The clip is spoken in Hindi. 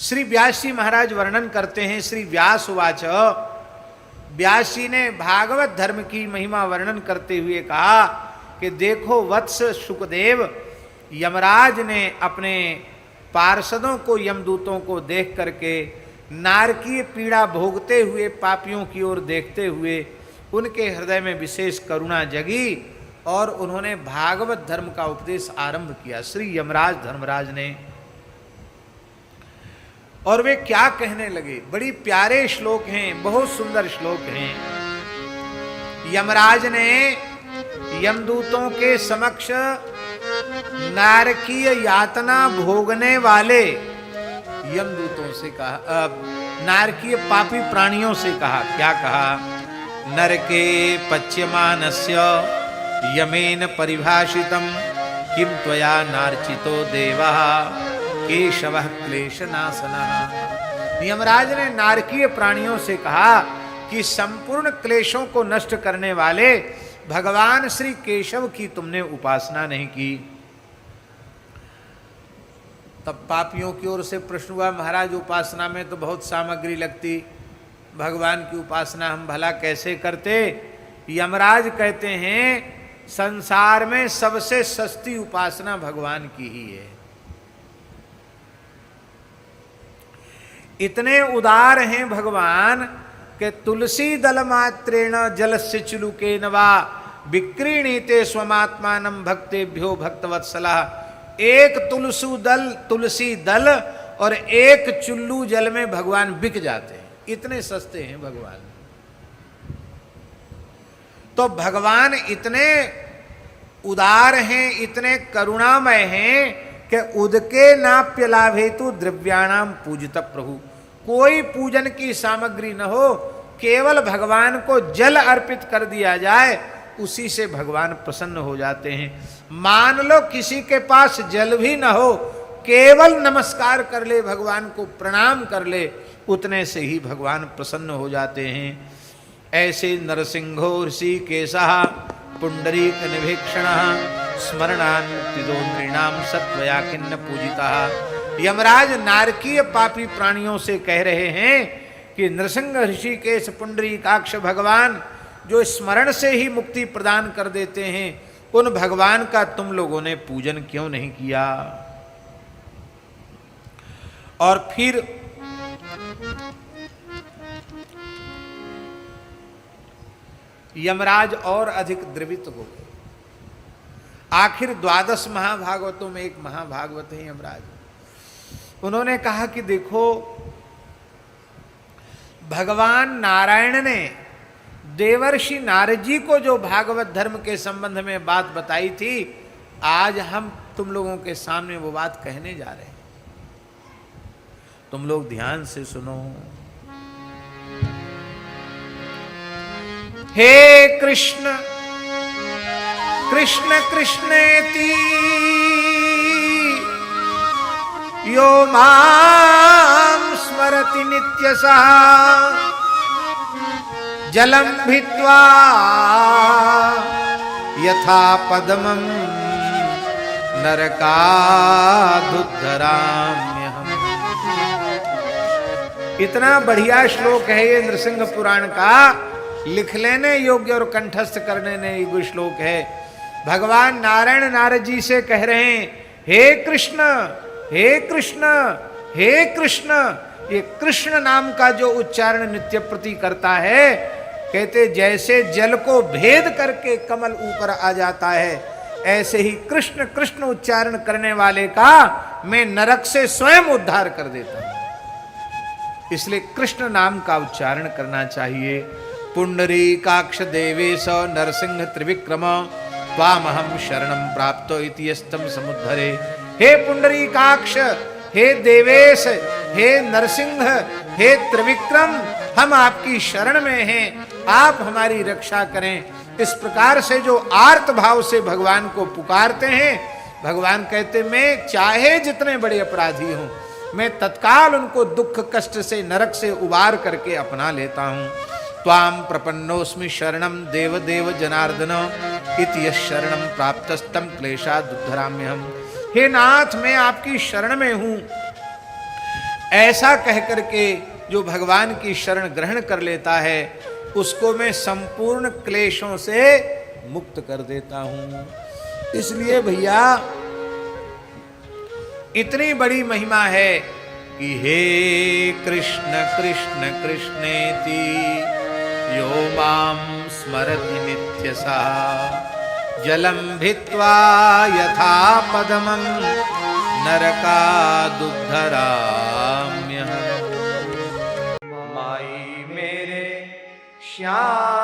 श्री व्यास जी महाराज वर्णन करते हैं, श्री व्यास उवाच, व्यास जी ने भागवत धर्म की महिमा वर्णन करते हुए कहा कि देखो वत्स शुकदेव, यमराज ने अपने पार्षदों को, यमदूतों को देख करके नारकीय पीड़ा भोगते हुए पापियों की ओर देखते हुए उनके हृदय में विशेष करुणा जगी और उन्होंने भागवत धर्म का उपदेश आरंभ किया, श्री यमराज धर्मराज ने। और वे क्या कहने लगे, बड़ी प्यारे श्लोक हैं, बहुत सुंदर श्लोक हैं। यमराज ने यमदूतों के समक्ष नारकीय यातना भोगने वाले यमदूतों से कहा, नारकीय पापी प्राणियों से कहा, क्या कहा, नरके पच्यमानस्य यमेन परिभाषितम किम त्वया नार्चितो देवः केशवः क्लेशनाशनः। यमराज ने नारकीय प्राणियों से कहा कि संपूर्ण क्लेशों को नष्ट करने वाले भगवान श्री केशव की तुमने उपासना नहीं की। तब पापियों की ओर से प्रश्न हुआ, महाराज उपासना में तो बहुत सामग्री लगती, भगवान की उपासना हम भला कैसे करते। यमराज कहते हैं संसार में सबसे सस्ती उपासना भगवान की ही है। इतने उदार हैं भगवान कि तुलसी दल मात्रेण जलस्य चुलुकेन वा विक्रीणीते स्वमात्मानं भक्तेभ्यो भक्तवत्सलः। एक तुलसी दल और एक चुल्लू जल में भगवान बिक जाते हैं, इतने सस्ते हैं भगवान। तो भगवान इतने उदार हैं, इतने करुणामय हैं कि उदके नाप्य लाभेतु द्रव्याणाम पूजित प्रभु। कोई पूजन की सामग्री न हो, केवल भगवान को जल अर्पित कर दिया जाए, उसी से भगवान प्रसन्न हो जाते हैं। मान लो किसी के पास जल भी न हो, केवल नमस्कार कर ले, भगवान को प्रणाम कर ले, उतने से ही भगवान प्रसन्न हो जाते हैं। ऐसे नरसिंहो ऋषिकेशः पुंडरीक निभीक्षणः स्मरणान् मुक्तिदो नृणाम सत्वया खिन्न पूजितः। यमराज नारकीय पापी प्राणियों से कह रहे हैं कि नृसिंह ऋषिकेश पुंडरीकाक्ष भगवान जो स्मरण से ही मुक्ति प्रदान कर देते हैं, उन भगवान का तुम लोगों ने पूजन क्यों नहीं किया। और फिर यमराज और अधिक द्रवित हो गए। आखिर 12 महाभागवतों में एक महाभागवत है यमराज। उन्होंने कहा कि देखो, भगवान नारायण ने देवर्षि नारद जी को जो भागवत धर्म के संबंध में बात बताई थी, आज हम तुम लोगों के सामने वो बात कहने जा रहे हैं। तुम लोग ध्यान से सुनो। हे कृष्ण कृष्ण कृष्णेति यो मां स्मरति नित्यसः जलम भित्वा यथा पद्मं नरकादुद्धराम्यहम्। इतना बढ़िया श्लोक है ये नृसिंह पुराण का, लिख लेने योग्य और कंठस्थ करने योग्य श्लोक है। भगवान नारायण नारद जी से कह रहे हैं, हे कृष्ण हे कृष्ण हे कृष्ण। ये कृष्ण नाम का जो उच्चारण नित्य प्रति करता है, कहते जैसे जल को भेद करके कमल ऊपर आ जाता है, ऐसे ही कृष्ण कृष्ण उच्चारण करने वाले का मैं नरक से स्वयं उद्धार कर देता हूं। इसलिए कृष्ण नाम का उच्चारण करना चाहिए। पुंडरीकाक्ष देवेश नरसिंह त्रिविक्रम त्वामहं शरणं प्राप्तो इति यस्तम समुद्धरे। हे पुंडरीकाक्ष, हे देवेश, हे नरसिंह, हे त्रिविक्रम, हम आपकी शरण में हैं, आप हमारी रक्षा करें। इस प्रकार से जो आर्त भाव से भगवान को पुकारते हैं, भगवान कहते मैं चाहे जितने बड़े अपराधी हों, मैं तत्काल उनको दुख कष्ट से नरक से उबार करके अपना लेता हूं। त्वाम प्रपन्नोस्मि शरणम देव देव जनार्दन इति यः शरणम प्राप्तस्तम क्लेशादुद्धराम्यहम्। हे नाथ, मैं आपकी शरण में हूं, ऐसा कह करके जो भगवान की शरण ग्रहण कर लेता है उसको मैं संपूर्ण क्लेशों से मुक्त कर देता हूं। इसलिए भैया इतनी बड़ी महिमा है कि हे कृष्ण कृष्ण कृष्णेति यो मां स्मरति नित्यसा जलम भित्वा यथा पदमं नरकादुद्धराम्यहम्। माई मेरे श्याम